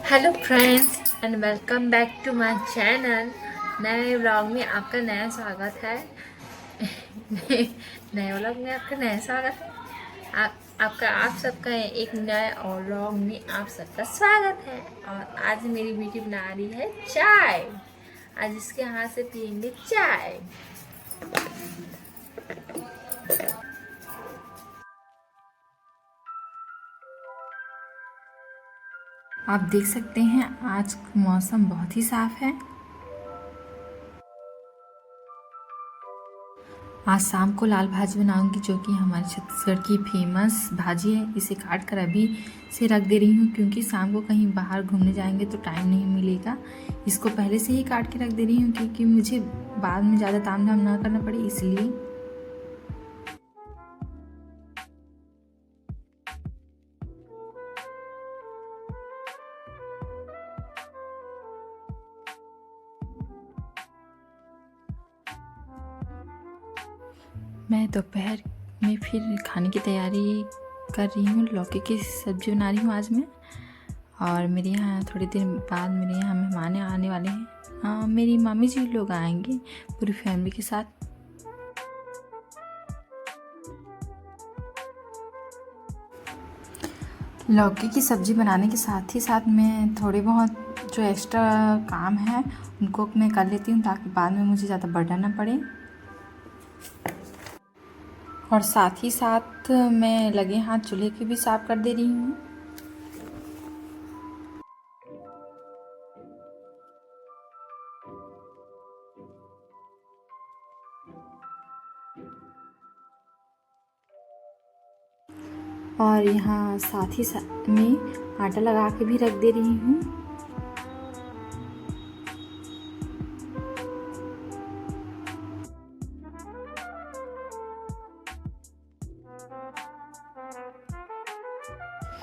Hello friends and welcome back to my channel. नए vlog में आपका नया स्वागत है। नए व्लॉग में आपका नया स्वागत है। आप सबका एक नए और व्लॉग में आप सबका स्वागत है। और आज मेरी बेटी बना रही है चाय। आज इसके हाथ से पियेंगे चाय। आप देख सकते हैं आज मौसम बहुत ही साफ है। आज शाम को लाल भाजी बनाऊंगी, जो कि हमारे छत्तीसगढ़ की फेमस भाजी है। इसे काट कर अभी से रख दे रही हूँ, क्योंकि शाम को कहीं बाहर घूमने जाएंगे तो टाइम नहीं मिलेगा। इसको पहले से ही काट के रख दे रही हूँ, क्योंकि मुझे बाद में ज़्यादा ताम झाम ना करना पड़े, इसलिए। मैं दोपहर में फिर खाने की तैयारी कर रही हूँ। लौकी की सब्ज़ी बना रही हूँ आज मैं। और मेरे यहाँ थोड़ी देर बाद मेरे यहाँ मेहमान आने वाले हैं। मेरी मामी जी लोग आएंगे पूरी फैमिली के साथ। लौकी की सब्ज़ी बनाने के साथ ही साथ मैं थोड़े बहुत जो एक्स्ट्रा काम है उनको मैं कर लेती हूँ, ताकि बाद में मुझे ज़्यादा बर्डन ना पड़े। और साथ ही साथ मैं लगे हाथ चूल्हे की भी साफ़ कर दे रही हूँ। और यहाँ साथ ही साथ में आटा लगा के भी रख दे रही हूँ।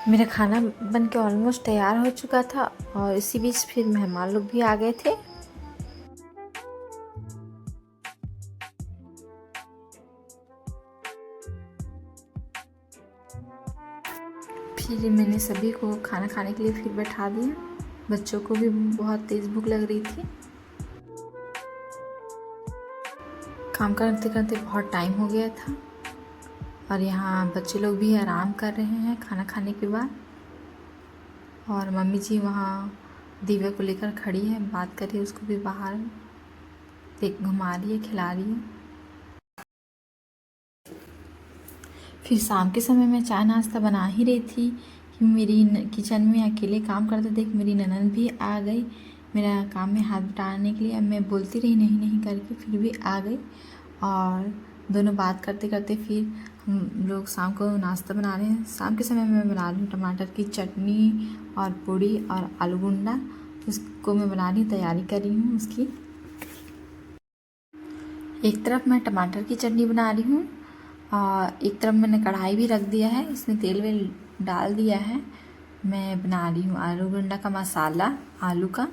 मेरा खाना बन के ऑलमोस्ट तैयार हो चुका था, और इसी बीच फिर मेहमान लोग भी आ गए थे। फिर मैंने सभी को खाना खाने के लिए फिर बैठा दिया। बच्चों को भी बहुत तेज़ भूख लग रही थी। काम करते करते बहुत टाइम हो गया था, और यहाँ बच्चे लोग भी आराम कर रहे हैं खाना खाने के बाद। और मम्मी जी वहाँ दिव्या को लेकर खड़ी है, बात कर रही है, उसको भी बाहर देख घुमा रही है, खिला रही है। फिर शाम के समय मैं चाय नाश्ता बना ही रही थी कि मेरी किचन में अकेले काम करते देख मेरी ननद भी आ गई मेरा काम में हाथ बटाने के लिए। अब मैं बोलती रही नहीं नहीं करके, फिर भी आ गई। और दोनों बात करते करते फिर हम लोग शाम को नाश्ता बना रहे हैं। शाम के समय मैं बना रही हूँ टमाटर की चटनी और पूड़ी और आलू गुंडा। उसको मैं बना रही हूँ, तैयारी कर रही हूँ उसकी। एक तरफ मैं टमाटर की चटनी बना रही हूँ, और एक तरफ मैंने कढ़ाई भी रख दिया है, इसमें तेल वेल डाल दिया है। मैं बना रही हूँ आलू गुंडा का मसाला, आलू का।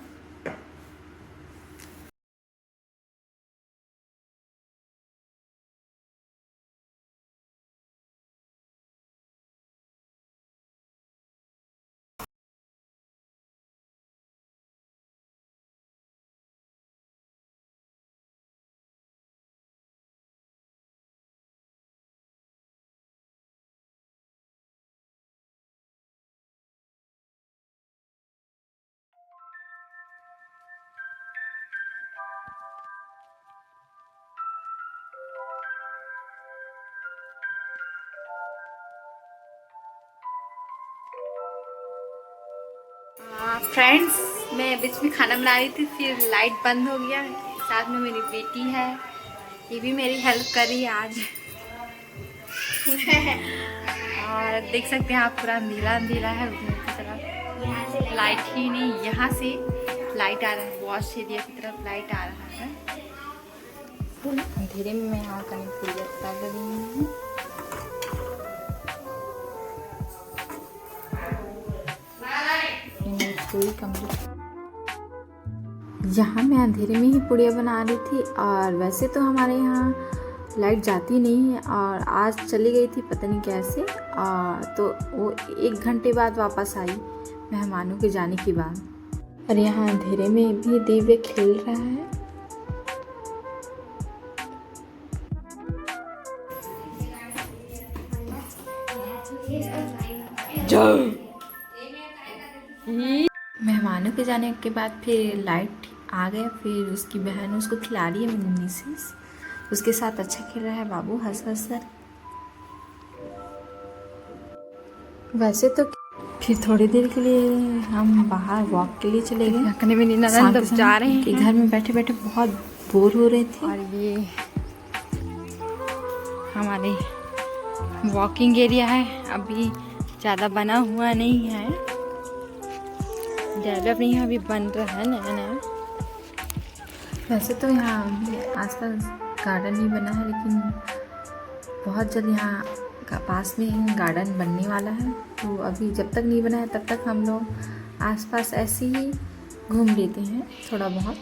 फ्रेंड्स, मैं बीच में खाना बना रही थी, फिर लाइट बंद हो गया। साथ में मेरी बेटी है, ये भी मेरी हेल्प कर रही है आज। और देख सकते हैं आप, पूरा नीला नीला है उधर की तरफ। लाइट ही नहीं, यहाँ से लाइट आ रहा है, वॉश एरिया की तरफ लाइट आ रहा है। अंधेरे में मैं यहाँ कहीं पूरी कर रही हूँ। पूरी कम्प्लीट। यहाँ मैं अंधेरे में ही पुड़िया बना रही थी। और वैसे तो हमारे यहाँ लाइट जाती नहीं है, और आज चली गई थी पता नहीं कैसे। तो वो 1 घंटे बाद वापस आई। मेहमानों के जाने के बाद। और यहाँ अंधेरे में भी दिव्य खेल रहा है। मेहमानों के जाने के बाद फिर लाइट आ गया, फिर उसकी बहन उसको खिला रही है, मेरी मिसेस उसके साथ अच्छा खेल रहा है बाबू हंस हंस कर। वैसे तो फिर थोड़ी देर के लिए हम बाहर वॉक के लिए चले गए। मेरी ननद जा रहे हैं कि घर में बैठे बैठे बहुत बोर हो रहे थे। और ये हमारे वॉकिंग एरिया है, अभी ज़्यादा बना हुआ नहीं है, डेवलप नहीं है, अभी बन रहा है नया नया। वैसे तो यहाँ आसपास गार्डन नहीं बना है, लेकिन बहुत जल्द यहाँ का पास में गार्डन बनने वाला है। तो अभी जब तक नहीं बना है तब तक हम लोग आसपास ऐसे ही घूम लेते हैं थोड़ा बहुत।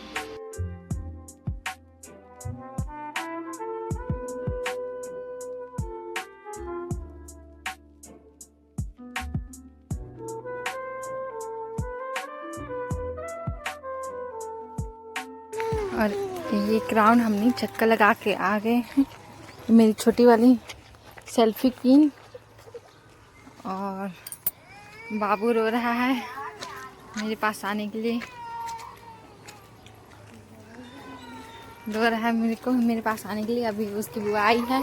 और ये राउंड हमने चक्कर लगा के आ गए हैं। मेरी छोटी वाली सेल्फी की और बाबू रो रहा है मेरे पास आने के लिए, रो रहा है मेरे पास आने के लिए। अभी उसकी बुआ आई है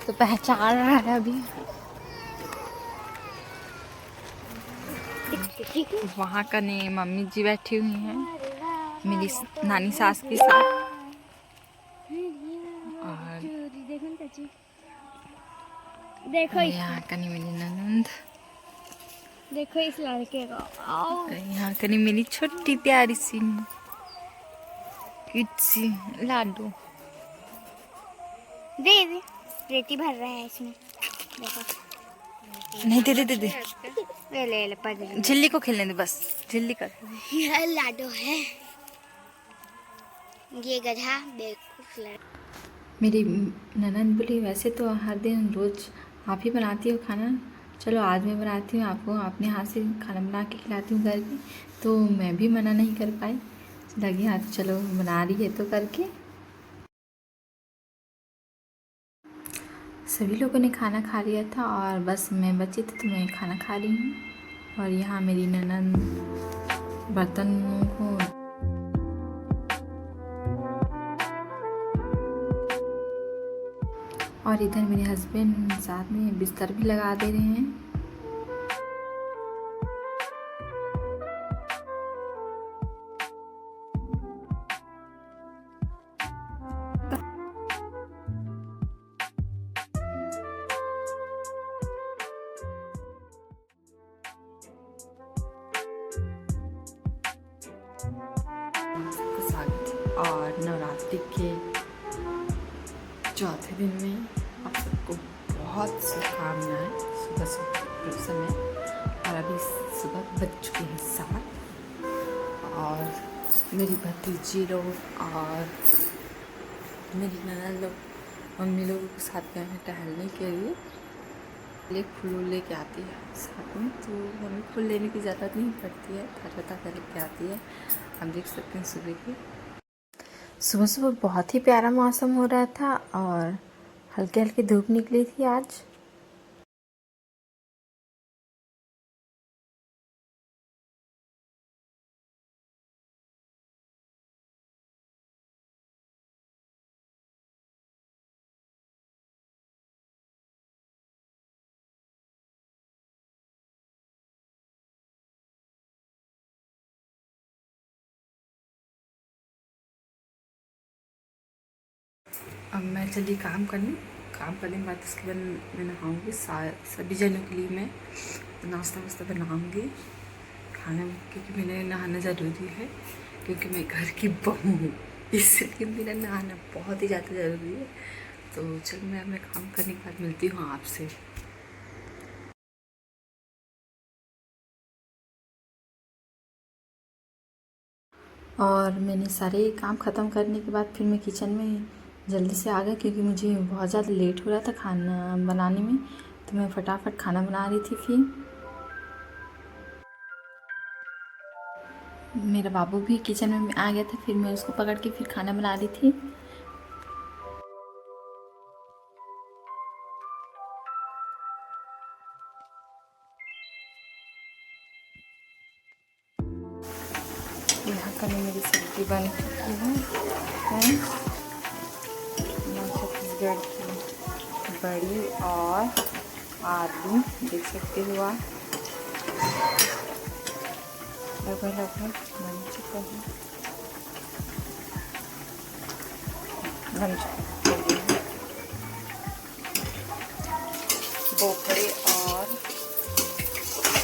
तो पहचान रहा है। अभी वहाँ का ने मम्मी जी बैठी हुई हैं मेरी नानी सास के साथ, और देखो यहाँ कनी मेरी ननंद, देखो इस लड़के को। आओ यहाँ कनी मेरी छोटी प्यारी सी क्यूट सी लाडू। दे दे, रेती भर रहा है इसमें, देखो। नहीं दे दे दे दे, ले पड़ झिल्ली को खेलने दे, बस झिल्ली कर। यह लाडो है, ये गधा बेवकूफ लड़का। मेरी ननंद बोली वैसे तो हर दिन रोज़ आप ही बनाती हो खाना, चलो आज मैं बनाती हूँ आपको, अपने हाथ से खाना बना के खिलाती हूँ करके। तो मैं भी मना नहीं कर पाई, लगी हाँ चलो बना रही है तो करके। सभी लोगों ने खाना खा लिया था और बस मैं बची थी तो मैं खाना खा रही हूँ। और यहाँ मेरी ननंद बर्तनों को और इधर मेरे हस्बैंड साथ में बिस्तर भी लगा दे रहे हैं। और नवरात्रि के चौथे दिन में आप सबको बहुत शुभकामनाएं। सुबह सुबह समय और अभी सुबह बज चुके हैं 7 और मेरी भतीजी लोग और मेरी ननद लोग मम्मी लोगों के साथ गए हैं टहलने के लिए। फूल लेके आती है साथ में, तो हमें फूल लेने की ज़रूरत नहीं पड़ती है, ताज़ा करके आती है। हम देख सकते हैं सुबह सुबह बहुत ही प्यारा मौसम हो रहा था और हल्के हल्के धूप निकली थी आज। अब मैं चली काम करने के बाद उसके बाद मैं नहाऊँगी। सभी जनों के लिए मैं नाश्ता वास्ता बनाऊँगी खाना, क्योंकि मैंने नहाना ज़रूरी है, क्योंकि मैं घर की बहू हूँ, इसलिए मेरा नहाना बहुत ही ज़्यादा ज़रूरी है। तो चल मैं काम करने के बाद मिलती हूँ आपसे। और मैंने सारे काम ख़त्म करने के बाद फिर मैं किचन में जल्दी से आ गया, क्योंकि मुझे बहुत ज़्यादा लेट हो रहा था खाना बनाने में। तो मैं फटाफट खाना बना रही थी। फिर मेरा बाबू भी किचन में आ गया था, फिर मैं उसको पकड़ के फिर खाना बना रही थी। यहाँ का मेरी सब्जी बन चुकी है। छत्तीसगढ़ की बड़ी और आलू देख सकते हो आप, लगभग बन चुका है, बन चुका है। बोखड़े और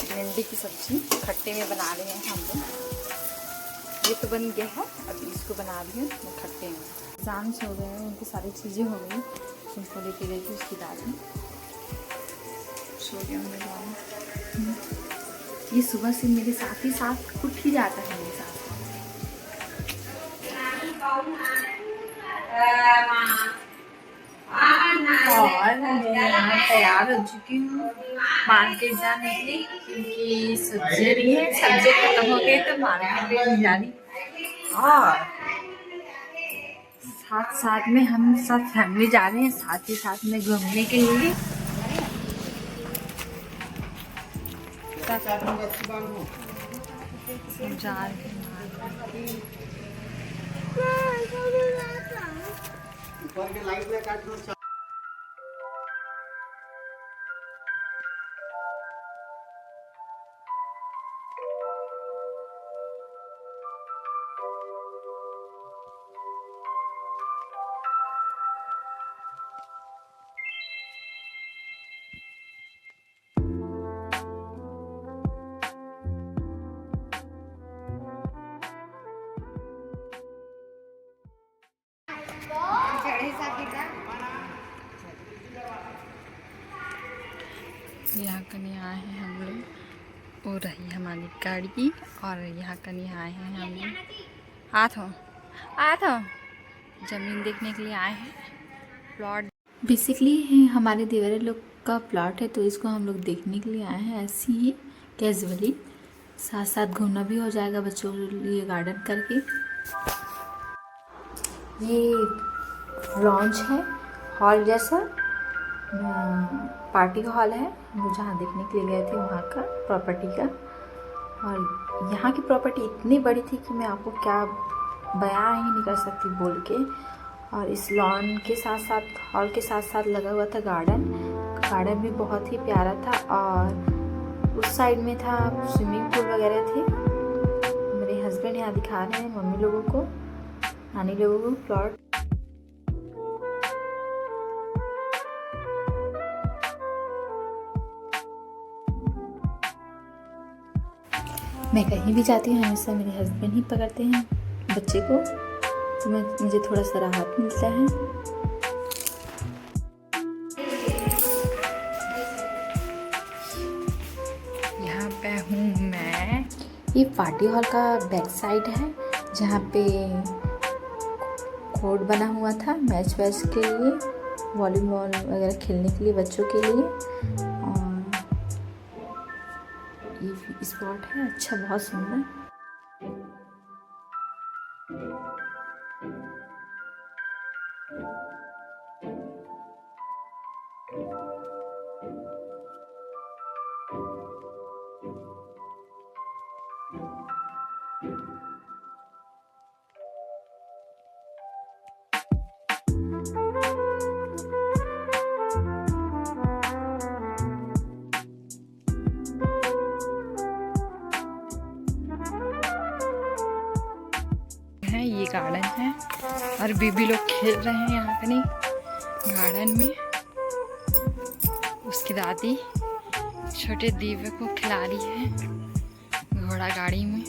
भिंडी की सब्जी खट्टे में बना रहे हैं हम लोग। ये तो बन गया है, अभी इसको बना रही हूँ मैं खट्टे में। एग्जाम्स हो गए हैं, उनकी सारी चीज़ें हो गई, उनको लेके गई थी उसकी दादी, सो गया मेरे बाबू। ये सुबह से मेरे साथ ही साथ उठ ही जाता है मेरे साथ। और मैं यहाँ तैयार हो चुकी हूँ मार्केट जाने के लिए, क्योंकि सब्जी नहीं है, सब्जी खत्म हो गई तो मार्केट में जा रही। और साथ साथ में हम सब फैमिली जा रहे हैं, साथ ही साथ में घूमने के लिए। जा रहे हैं। यहाँ कहीं आए हैं हम लोग, वो रही हमारी गाड़ी, और यहाँ कहीं आए हैं हम लोग। आ था जमीन देखने के लिए आए हैं, प्लॉट। बेसिकली हमारे देवरे लोग का प्लॉट है, तो इसको हम लोग देखने के लिए आए हैं ऐसे ही कैजुअली। साथ साथ घूमना भी हो जाएगा बच्चों के लिए गार्डन करके। ये लॉन्च है, हॉल जैसा पार्टी का हॉल है। हम लोग जहाँ देखने के लिए गए थे वहाँ का प्रॉपर्टी का। और यहाँ की प्रॉपर्टी इतनी बड़ी थी कि मैं आपको क्या बयां ही नहीं कर सकती बोल के। और इस लॉन के साथ साथ, हॉल के साथ साथ लगा हुआ था गार्डन। गार्डन भी बहुत ही प्यारा था, और उस साइड में था स्विमिंग पूल वगैरह थे। मेरे हस्बैंड यहाँ दिखा रहे हैं मम्मी लोगों को, नानी लोगों को प्लॉट। मैं कहीं भी जाती हूँ हमेशा मेरे हस्बैंड ही पकड़ते हैं बच्चे को, तो मुझे थोड़ा सा राहत मिलता है। यहाँ पे हूँ मैं। ये पार्टी हॉल का बैक साइड है, जहाँ पे कोर्ट बना हुआ था मैच वैच के लिए, वॉलीबॉल वगैरह खेलने के लिए बच्चों के लिए। और ये स्पॉट है अच्छा, बहुत सुंदर। है ये गार्डन है, और बीबी लोग खेल रहे हैं यहाँ पे नहीं गार्डन में। उसकी दादी छोटे दीवे को खिला रही है घोड़ा गाड़ी में।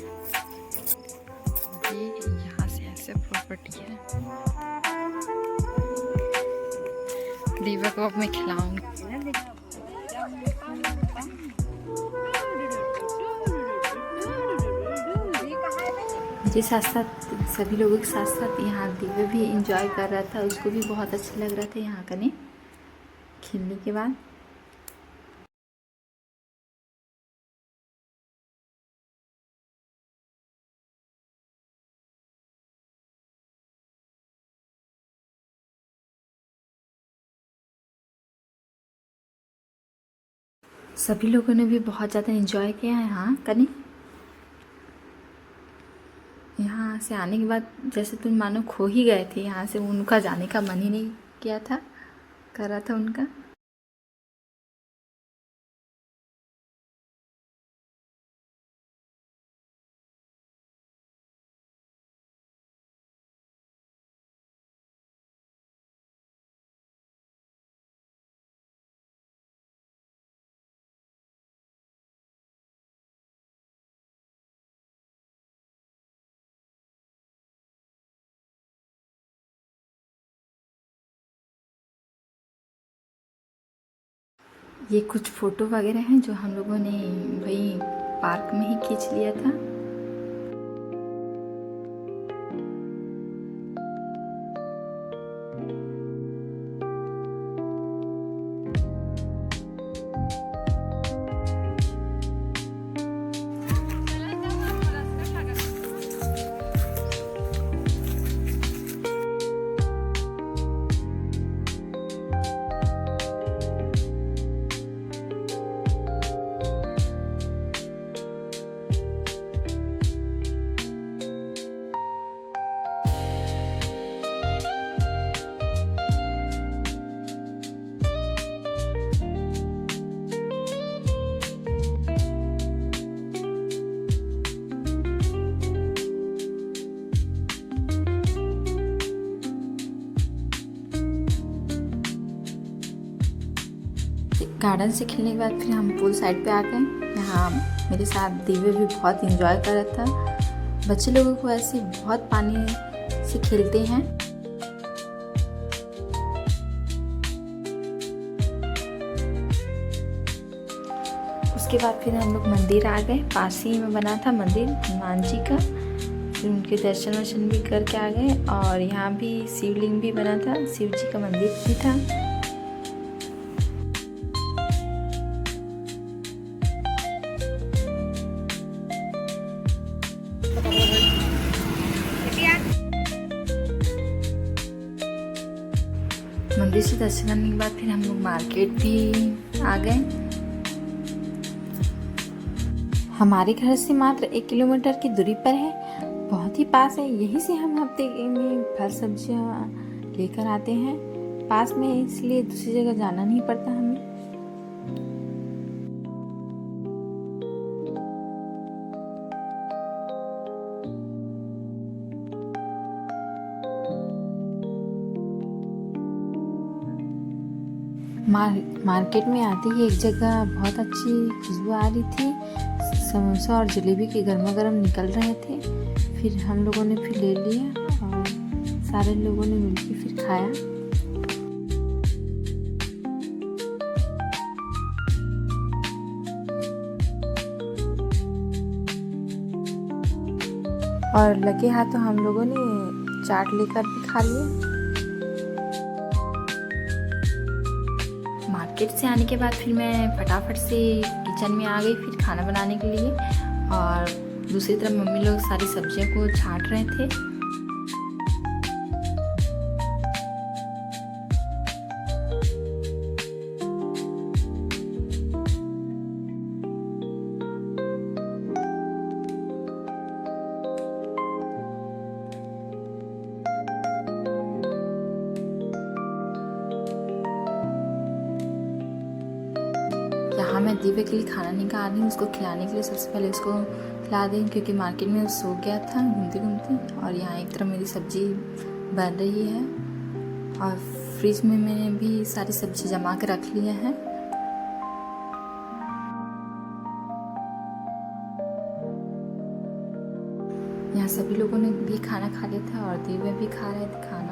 ये यहाँ से ऐसे प्रॉपर्टी है, दीवा को अब मैं खिलाऊंगी। मेरे साथ साथ सभी लोगों के साथ साथ यहाँ दिव्य भी इंजॉय कर रहा था, उसको भी बहुत अच्छा लग रहा था यहाँ कने खेलने के बाद। सभी लोगों ने भी बहुत ज़्यादा एंजॉय किया है। हाँ कनी, यहाँ से आने के बाद जैसे तुम मानो खो ही गए थे। यहाँ से उनका जाने का मन ही नहीं किया था, कर रहा था उनका। ये कुछ फ़ोटो वगैरह हैं जो हम लोगों ने वही पार्क में ही खींच लिया था। गार्डन से खेलने के बाद फिर हम पूल साइड पे आ गए। यहाँ मेरे साथ दिव्य भी बहुत इंजॉय कर रहा था। बच्चे लोगों को ऐसे बहुत पानी से खेलते हैं। उसके बाद फिर हम लोग मंदिर आ गए। पास ही में बना था मंदिर हनुमान जी का, फिर उनके दर्शन वर्शन भी करके आ गए। और यहाँ भी शिवलिंग भी बना था, शिव जी का मंदिर भी था। मंदिर से दर्शन करने के बाद फिर हम लोग मार्केट भी आ गए। हमारे घर से मात्र 1 किलोमीटर की दूरी पर है, बहुत ही पास है। यहीं से हम हफ्ते में फल सब्जियां लेकर आते हैं। पास में है इसलिए दूसरी जगह जाना नहीं पड़ता हमें। मार्केट में आते ही एक जगह बहुत अच्छी खुशबू आ रही थी। समोसा और जलेबी के गर्मा गर्म निकल रहे थे। फिर हम लोगों ने फिर ले लिया और सारे लोगों ने मिलकर फिर खाया। और लगे हाथों हम लोगों ने चाट लेकर भी खा लिया। मार्केट से आने के बाद फिर मैं फटाफट से किचन में आ गई फिर खाना बनाने के लिए। और दूसरी तरफ मम्मी लोग सारी सब्जियों को छांट रहे थे। यहाँ मैं दिव्य के लिए खाना निकाल रही हूँ, उसको खिलाने के लिए। सबसे पहले उसको खिला दें क्योंकि मार्केट में सो गया था घूमते घूमते। और यहाँ एक तरफ मेरी सब्जी बन रही है और फ्रिज में मैंने भी सारी सब्जी जमा के रख लिया है। यहाँ सभी लोगों ने भी खाना खा लिया था और दिव्य भी खा रहे थे खाना।